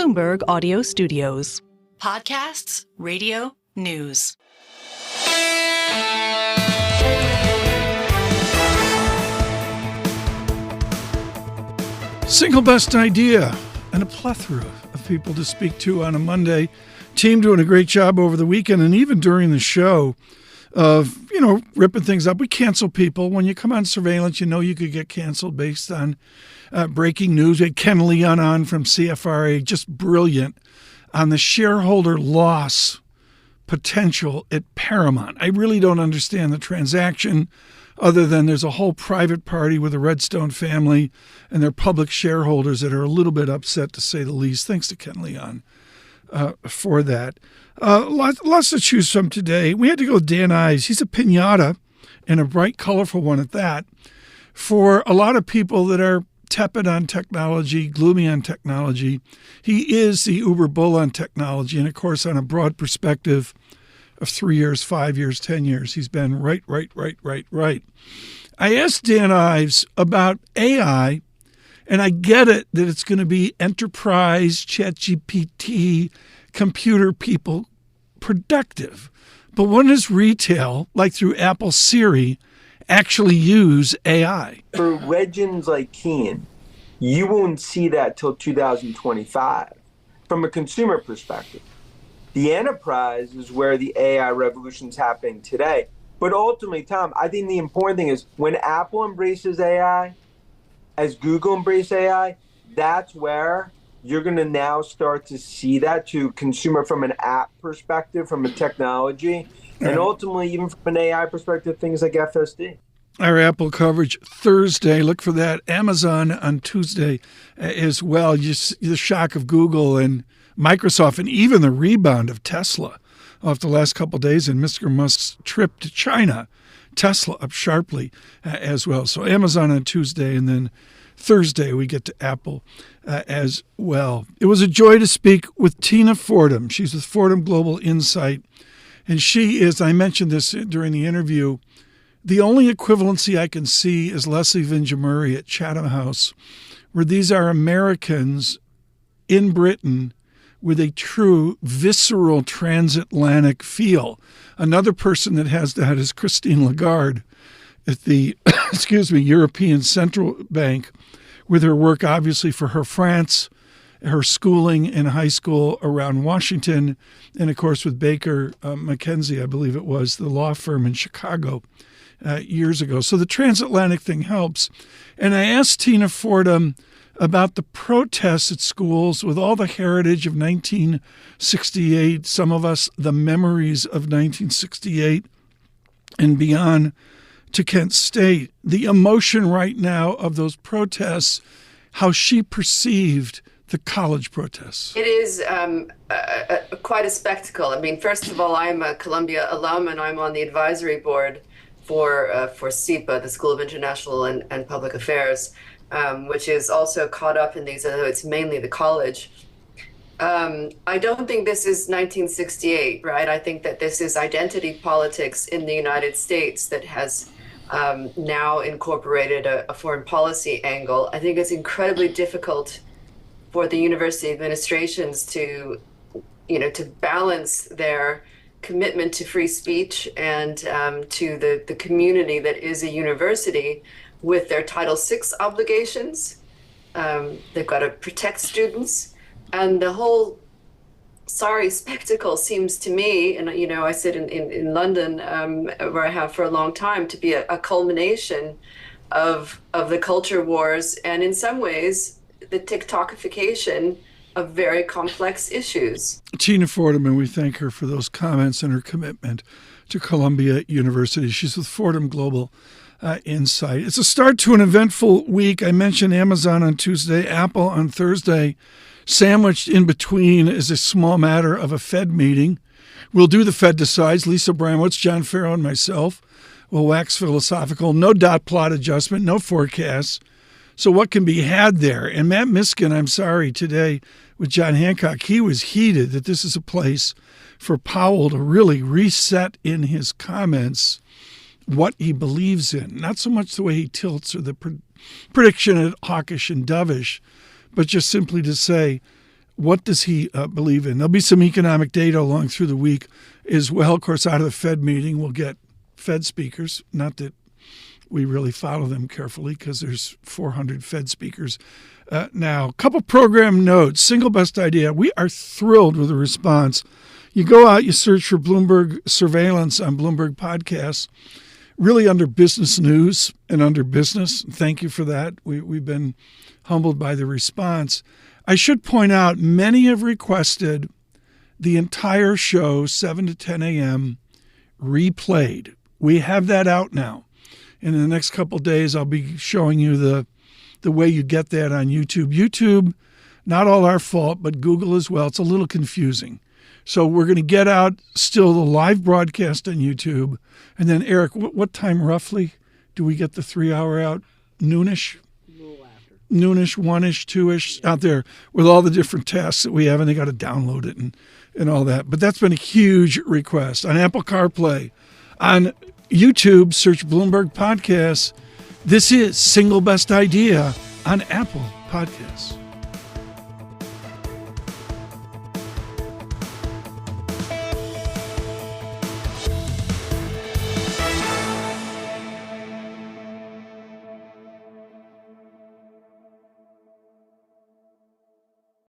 Bloomberg Audio Studios. Podcasts, radio, news. Single best idea and a plethora of people to speak to on a Monday. Team doing a great job over the weekend and even during the show of, ripping things up. We cancel people. When you come on surveillance, you could get canceled based on breaking news. We had Ken Leon on from CFRA, just brilliant on the shareholder loss potential at Paramount. I really don't understand the transaction other than there's a whole private party with the Redstone family and their public shareholders that are a little bit upset, to say the least. Thanks to Ken Leon for that. Lots to choose from today. We had to go with Dan Ives. He's a piñata, and a bright, colorful one at that, for a lot of people that are tepid on technology, gloomy on technology. He is the uber bull on technology, and of course, on a broad perspective of 3 years, 5 years, 10 years, he's been right. I asked Dan Ives about AI, and I get it that it's going to be enterprise, ChatGPT, computer people productive. But when does retail, like through Apple Siri, actually use AI? For legends like Keene, you won't see that till 2025 from a consumer perspective. The enterprise is where the AI revolution is happening today. But ultimately, Tom, I think the important thing is when Apple embraces AI, as Google embraces AI, that's where you're going to now start to see that to consumer from an app perspective, from a technology, and ultimately even from an AI perspective, things like FSD. Our Apple coverage Thursday. Look for that. Amazon on Tuesday as well. The shock of Google and Microsoft, and even the rebound of Tesla off the last couple of days and Mr. Musk's trip to China. Tesla up sharply as well. So Amazon on Tuesday, and then Thursday we get to Apple as well. It was a joy to speak with Tina Fordham. She's with Fordham Global Insight, and she is, I mentioned this during the interview, the only equivalency I can see is Leslie Vinjamuri at Chatham House, where these are Americans in Britain with a true visceral transatlantic feel. Another person that has that is Christine Lagarde at the European Central Bank, with her work obviously for her France, her schooling in high school around Washington, and of course with Baker McKenzie, I believe it was, the law firm in Chicago years ago. So the transatlantic thing helps. And I asked Tina Fordham about the protests at schools with all the heritage of 1968, some of us the memories of 1968 and beyond to Kent State, the emotion right now of those protests, how she perceived the college protests. It is quite a spectacle. I mean, first of all, I'm a Columbia alum, and I'm on the advisory board for SIPA, the School of International and Public Affairs, which is also caught up in these, although it's mainly the college. I don't think this is 1968, right? I think that this is identity politics in the United States that has now incorporated a foreign policy angle. I think it's incredibly difficult for the university administrations to balance their commitment to free speech and to the community that is a university with their Title VI obligations. They've got to protect students, and the whole spectacle seems to me, and I sit in London, where I have for a long time, to be a culmination of the culture wars, and in some ways the TikTokification of very complex issues. Tina Fordham, and we thank her for those comments and her commitment to Columbia University. She's with Fordham Global Insight. It's a start to an eventful week. I mentioned Amazon on Tuesday, Apple on Thursday. Sandwiched in between is a small matter of a Fed meeting. We'll do the Fed Decides. Lisa Abramowicz, Jon Ferro, and myself will wax philosophical. No dot plot adjustment, no forecasts. So what can be had there? And Matt Miskin, I'm sorry, today with John Hancock, he was heated that this is a place for Powell to really reset in his comments what he believes in. Not so much the way he tilts or the prediction at hawkish and dovish, but just simply to say What does he believe in? There'll be some economic data along through the week as well. Of course, out of the Fed meeting, we'll get Fed speakers. Not that we really follow them carefully because there's 400 Fed speakers now. A couple program notes. Single best idea. We are thrilled with the response. You go out, you search for Bloomberg Surveillance on Bloomberg Podcasts, really under business news and under business. Thank you for that. We've been humbled by the response. I should point out, many have requested the entire show, 7 to 10 a.m., replayed. We have that out now. And in the next couple of days, I'll be showing you the way you get that on YouTube. YouTube, not all our fault, but Google as well. It's a little confusing. So we're going to get out still the live broadcast on YouTube. And then, Eric, what time roughly do we get the 3-hour out? Noonish? Noonish, 1-ish, 2-ish, out there with all the different tasks that we have, and they got to download it and all that. But that's been a huge request. On Apple CarPlay, on YouTube, search Bloomberg Podcasts. This is Single Best Idea on Apple Podcasts.